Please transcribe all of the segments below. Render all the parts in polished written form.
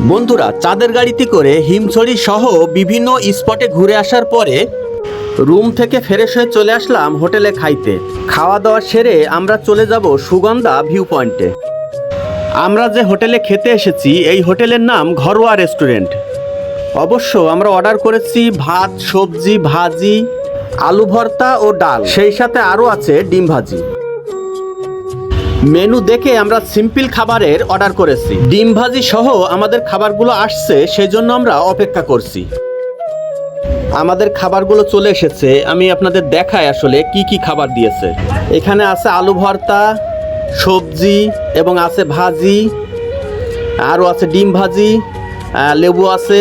বন্ধুরা, চাঁদের গাড়িতে করে হিমছড়ি সহ বিভিন্ন স্পটে ঘুরে আসার পরে রুম থেকে ফ্রেশ হয়ে চলে আসলাম হোটেলে খাইতে। খাওয়া দাওয়া সেরে আমরা চলে যাব সুগন্ধা ভিউ পয়েন্টে। আমরা যে হোটেলে খেতে এসেছি এই হোটেলের নাম ঘরোয়া রেস্টুরেন্ট। অবশ্য আমরা অর্ডার করেছি ভাত, সবজি, ভাজি, আলু ভর্তা ও ডাল, সেই সাথে আরও আছে ডিম ভাজি। মেনু দেখে আমরা সিম্পল খাবারের অর্ডার করেছি। ডিম ভাজি সহ আমাদের খাবারগুলো আসছে, সেজন্য আমরা অপেক্ষা করছি। আমাদের খাবারগুলো চলে এসেছে, আমি আপনাদের দেখাই আসলে কি কি খাবার দিয়েছে। এখানে আছে আলু ভর্তা, সবজি এবং আছে ভাজি, আরও আছে ডিম ভাজি, লেবু আছে,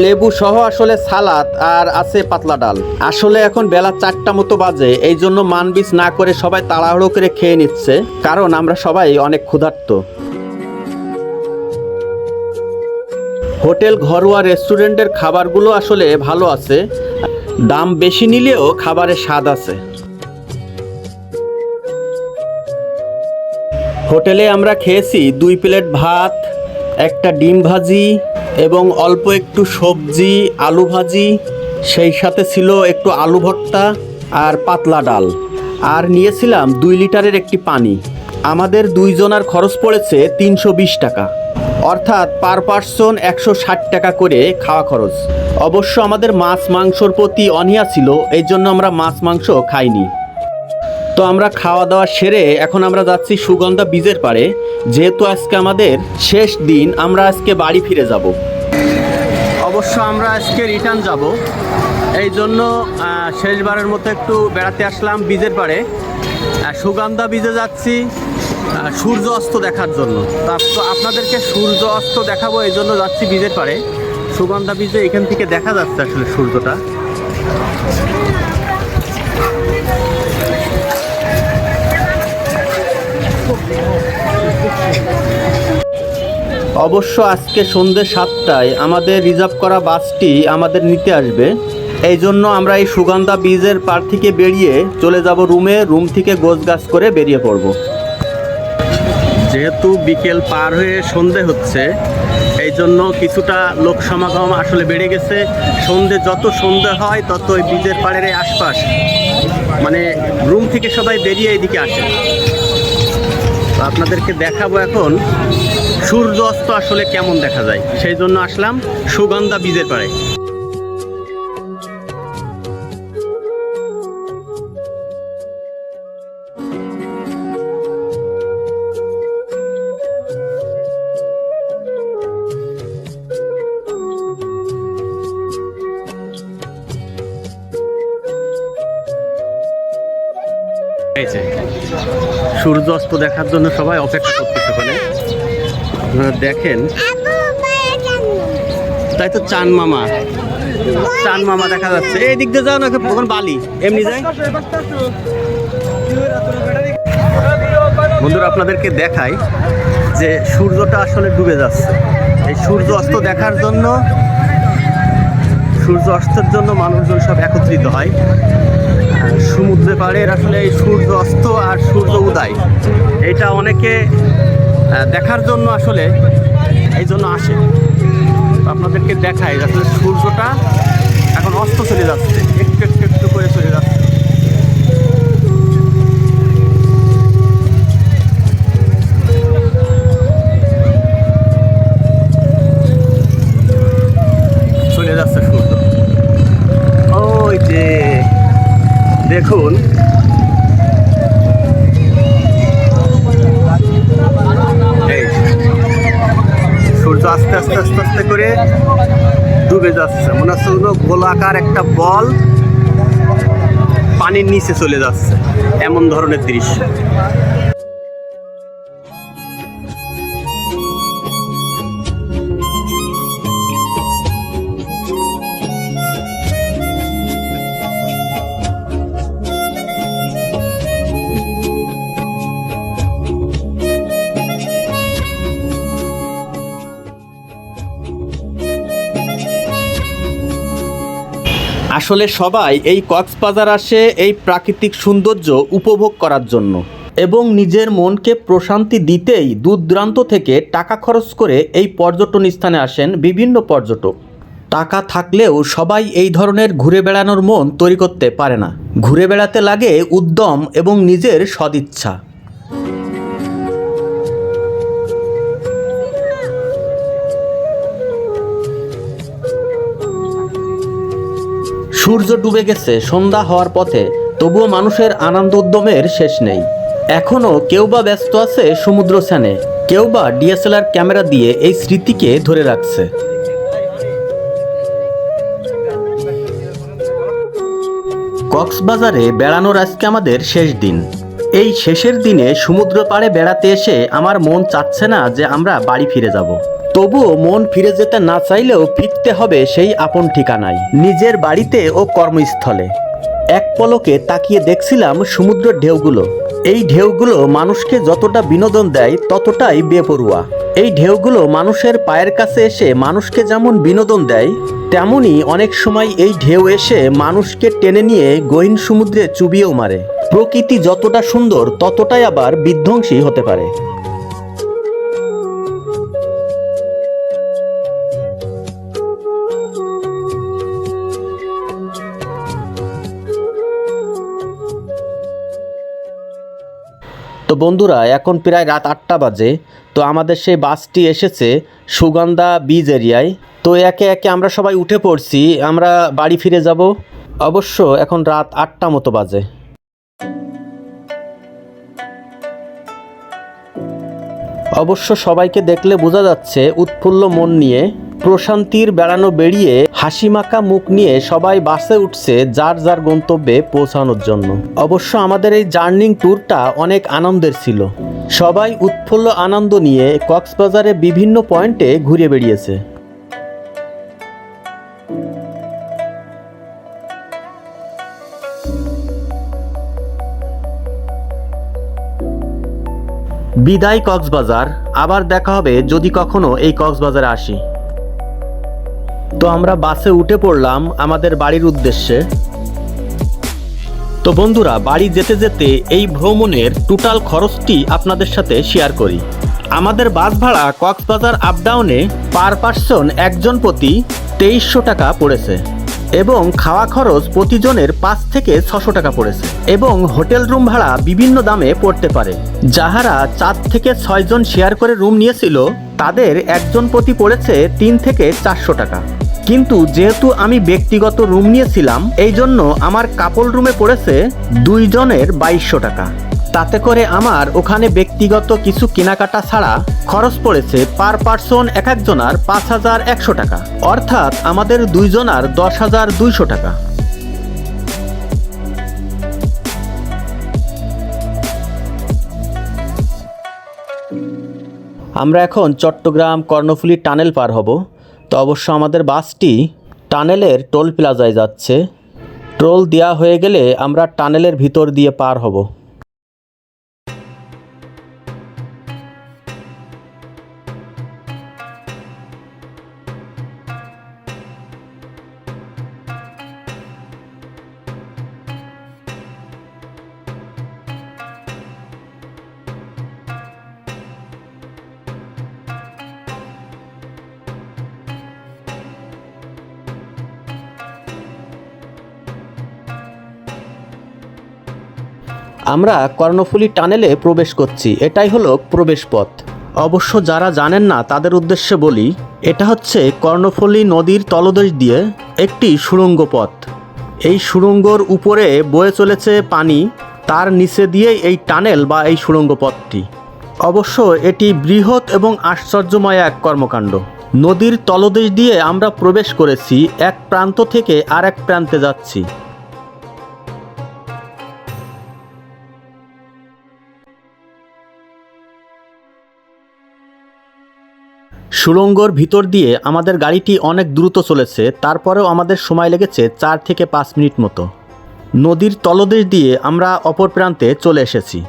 লেবু সহ আসলে সালাদ, আর আছে পাতলা ডাল। আসলে এখন বেলা 4টা মতো বাজে, এই জন্য মানবিজ না করে সবাই তাড়াহুড়ো করে খেয়ে নিচ্ছে, কারণ আমরা সবাই অনেক ক্ষুধার্ত। হোটেল ঘরোয়া রেস্টুরেন্টের খাবারগুলো আসলে ভালো আছে, দাম বেশি নিলেও খাবারের স্বাদ আছে। হোটেলে আমরা খেয়েছি 2 প্লেট ভাত, একটা ডিম ভাজি এবং অল্প একটু সবজি, আলু ভাজি, সেই সাথে ছিল একটু আলু ভর্তা আর পাতলা ডাল, আর নিয়েছিলাম 2 লিটারের একটি পানি। আমাদের 2 জনার খরচ পড়েছে 320 টাকা, অর্থাৎ পার পার্সন 160 টাকা করে খাওয়া খরচ। অবশ্য আমাদের মাছ মাংসর প্রতি অনীহা ছিল, এই জন্য আমরা মাছ মাংস খাইনি। তো আমরা খাওয়া দাওয়া সেরে এখন আমরা যাচ্ছি সুগন্ধা বীজের পাড়ে। যেহেতু আজকে আমাদের শেষ দিন, আমরা আজকে বাড়ি ফিরে যাব। অবশ্য আমরা আজকে রিটার্ন যাব, এই জন্য শেষবারের মতো একটু বেড়াতে আসলাম বীজের পাড়ে। সুগন্ধা বীজে যাচ্ছি সূর্য অস্ত দেখার জন্য। তো আপনাদেরকে সূর্য অস্ত দেখাবো, এই জন্য যাচ্ছি বীজের পাড়ে। সুগন্ধা বীজে এখান থেকে দেখা যাচ্ছে আসলে সূর্যটা। অবশ্য আজকে সন্ধ্যে 7টায় আমাদের রিজার্ভ করা বাসটি আমাদের নিতে আসবে, এই জন্য আমরা এই সুগন্ধা বীজের পাড় থেকে বেরিয়ে চলে যাব রুমে। রুম থেকে গোছগাছ করে বেরিয়ে পড়ব। যেহেতু বিকেল পার হয়ে সন্ধে হচ্ছে, এই জন্য কিছুটা লোক সমাগম আসলে বেড়ে গেছে। যত সন্ধে হয় তত ওই বীজের পাড়ের আশপাশ, মানে রুম থেকে সবাই বেরিয়ে এদিকে আসে। তো আপনাদেরকে দেখাবো এখন সূর্য অস্ত আসলে কেমন দেখা যায়, সেই জন্য আসলাম সুগন্ধা বীজের পাড়ে। সূর্য অস্ত দেখার জন্য সবাই অপেক্ষা করতেছে ওখানে, আপনারা দেখেন। তাই তো চান মামা দেখা যাচ্ছে। এই দিক দিয়ে যাও না, ওখানে বালি এমনি যায়। বন্ধুরা, আপনাদেরকে দেখাই যে সূর্যটা আসলে ডুবে যাচ্ছে। এই সূর্য অস্ত দেখার জন্য, সূর্য অস্তের জন্য মানুষজন সব একত্রিত হয় সমুদ্রে পাড়ের। আসলে এই সূর্য অস্ত আর সূর্য উদয়, এটা অনেকে দেখার জন্য আসলে এই জন্য আসে। আপনাদেরকে দেখাই আসলে সূর্যটা এখন অস্ত চলে যাচ্ছে, একটু একটু একটু করে চলে যাচ্ছে। চলে যাচ্ছে সূর্য। ওই যে দেখুন, সূর্য আস্তে আস্তে আস্তে আস্তে করে ডুবে যাচ্ছে। মনে হচ্ছে গোলাকার একটা বল পানির নিচে চলে যাচ্ছে, এমন ধরনের দৃশ্য। আসলে সবাই এই কক্সবাজার আসে এই প্রাকৃতিক সৌন্দর্য উপভোগ করার জন্য। এবং নিজের মনকে প্রশান্তি দিতেই দূর দূরান্ত থেকে টাকা খরচ করে এই পর্যটন স্থানে আসেন বিভিন্ন পর্যটক। টাকা থাকলেও সবাই এই ধরনের ঘুরে বেড়ানোর মন তৈরি করতে পারে না। ঘুরে বেড়াতে লাগে উদ্যম এবং নিজের সদিচ্ছা। সূর্য ডুবে গেছে সন্ধ্যা হওয়ার পথে, তবুও মানুষের আনন্দ উদ্যমের শেষ নেই। এখনও কেউ বা ব্যস্ত আছে সমুদ্র স্নানে, কেউ বা ডিএসএলআর ক্যামেরা দিয়ে এই স্মৃতিকে ধরে রাখছে। কক্সবাজারে বেড়ানোর আজকে আমাদের শেষ দিন। এই শেষের দিনে সমুদ্র পাড়ে বেড়াতে এসে আমার মন চাচ্ছে না যে আমরা বাড়ি ফিরে যাব। তবুও মন ফিরে যেতে না চাইলেও ফিরতে হবে সেই আপন ঠিকানায়, নিজের বাড়িতে ও কর্মস্থলে। এক পলকে তাকিয়ে দেখছিলাম সমুদ্রের ঢেউগুলো। এই ঢেউগুলো মানুষকে যতটা বিনোদন দেয় ততটাই বেপরোয়া। এই ঢেউগুলো মানুষের পায়ের কাছে এসে মানুষকে যেমন বিনোদন দেয়, তেমনি অনেক সময় এই ঢেউ এসে মানুষকে টেনে নিয়ে গহীন সমুদ্রে চুবিয়েও মারে। প্রকৃতি যতটা সুন্দর ততটাই আবার বিধ্বংসী হতে পারে। তো বন্ধুরা, এখন প্রায় রাত 8টা বাজে। তো আমাদের সেই বাসটি এসেছে সুগন্ধা বিচ এরিয়ায়। তো একে একে আমরা সবাই উঠে পড়ছি, আমরা বাড়ি ফিরে যাব। অবশ্য এখন রাত 8টা মতো বাজে। অবশ্য সবাইকে দেখলে বোঝা যাচ্ছে উৎফুল্ল মন নিয়ে, প্রশান্তির বেড়ানো বেরিয়ে হাসি মাখা মুখ নিয়ে সবাই বাসে উঠছে যার যার গন্তব্যে পৌঁছানোর জন্য। অবশ্য আমাদের এই জার্নিং ট্যুরটা অনেক আনন্দের ছিল। সবাই উৎফুল্ল আনন্দ নিয়ে কক্সবাজারে বিভিন্ন পয়েন্টে ঘুরে বেরিয়েছে। বিদায় কক্সবাজার, আবার দেখা হবে যদি কখনো এই কক্সবাজারে আসি। তো আমরা বাসে উঠে পড়লাম আমাদের বাড়ির উদ্দেশ্যে। তো বন্ধুরা, বাড়ি যেতে যেতে এই ভ্রমণের টোটাল খরচটি আপনাদের সাথে শেয়ার করি। আমাদের বাস ভাড়া কক্সবাজার আপ ডাউনে পার পার্সন একজন প্রতি 2300 টাকা পড়েছে এবং খাওয়া খরচ প্রতিজনের 5 থেকে 600 টাকা পড়েছে এবং হোটেল রুম ভাড়া বিভিন্ন দামে পড়তে পারে। যাহারা 4 থেকে 6 জন শেয়ার করে রুম নিয়েছিল তাদের একজন প্রতি পড়েছে 3 থেকে 400 টাকা। কিন্তু যেহেতু আমি ব্যক্তিগত রুম নিয়েছিলাম, এই জন্য আমার কাপল রুমে পড়েছে 2 জনের 2200 টাকা। তাতে করে আমার ওখানে ব্যক্তিগত কিছু কেনাকাটা ছাড়া খরচ পড়েছে পার পার্সন এক একজনার 5100 টাকা, অর্থাৎ আমাদের 2 জনার 10,200 টাকা। আমরা এখন চট্টগ্রাম কর্ণফুলী টানেল পার হব। তো অবশ্য আমাদের বাসটি টানেলের টোল প্লাজায় যাচ্ছে। টোল দেওয়া হয়ে গেলে আমরা টানেলের ভিতর দিয়ে পার হব। আমরা কর্ণফুলী টানেলে প্রবেশ করছি, এটাই হলো প্রবেশ পথ। অবশ্য যারা জানেন না তাদের উদ্দেশ্যে বলি, এটা হচ্ছে কর্ণফুলী নদীর তলদেশ দিয়ে একটি সুড়ঙ্গ পথ। এই সুড়ঙ্গর উপরে বয়ে চলেছে পানি, তার নিচে দিয়েই এই টানেল বা এই সুড়ঙ্গ পথটি। অবশ্য এটি বৃহৎ এবং আশ্চর্যময় এক কর্মকাণ্ড। নদীর তলদেশ দিয়ে আমরা প্রবেশ করেছি, এক প্রান্ত থেকে আর এক প্রান্তে যাচ্ছি। সুড়ঙ্গর ভিতর দিয়ে আমাদের গাড়িটি অনেক দ্রুত চলেছে, তারপরেও আমাদের সময় লেগেছে 4 থেকে 5 মিনিট মতো। নদীর তলদেশ দিয়ে আমরা অপর প্রান্তে চলে এসেছি।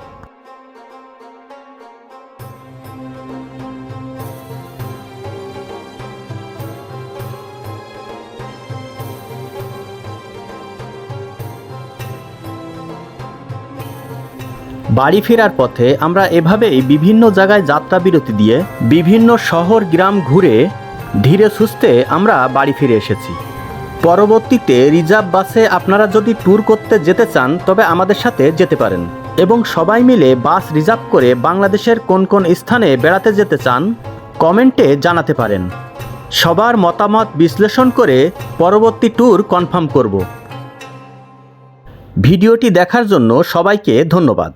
বাড়ি ফেরার পথে আমরা এভাবেই বিভিন্ন জায়গায় যাত্রা বিরতি দিয়ে বিভিন্ন শহর গ্রাম ঘুরে ধীরে সুস্থে আমরা বাড়ি ফিরে এসেছি। পরবর্তীতে রিজার্ভ বাসে আপনারা যদি ট্যুর করতে যেতে চান তবে আমাদের সাথে যেতে পারেন এবং সবাই মিলে বাস রিজার্ভ করে বাংলাদেশের কোন কোন স্থানে বেড়াতে যেতে চান কমেন্টে জানাতে পারেন। সবার মতামত বিশ্লেষণ করে পরবর্তী ট্যুর কনফার্ম করব। ভিডিওটি দেখার জন্য সবাইকে ধন্যবাদ।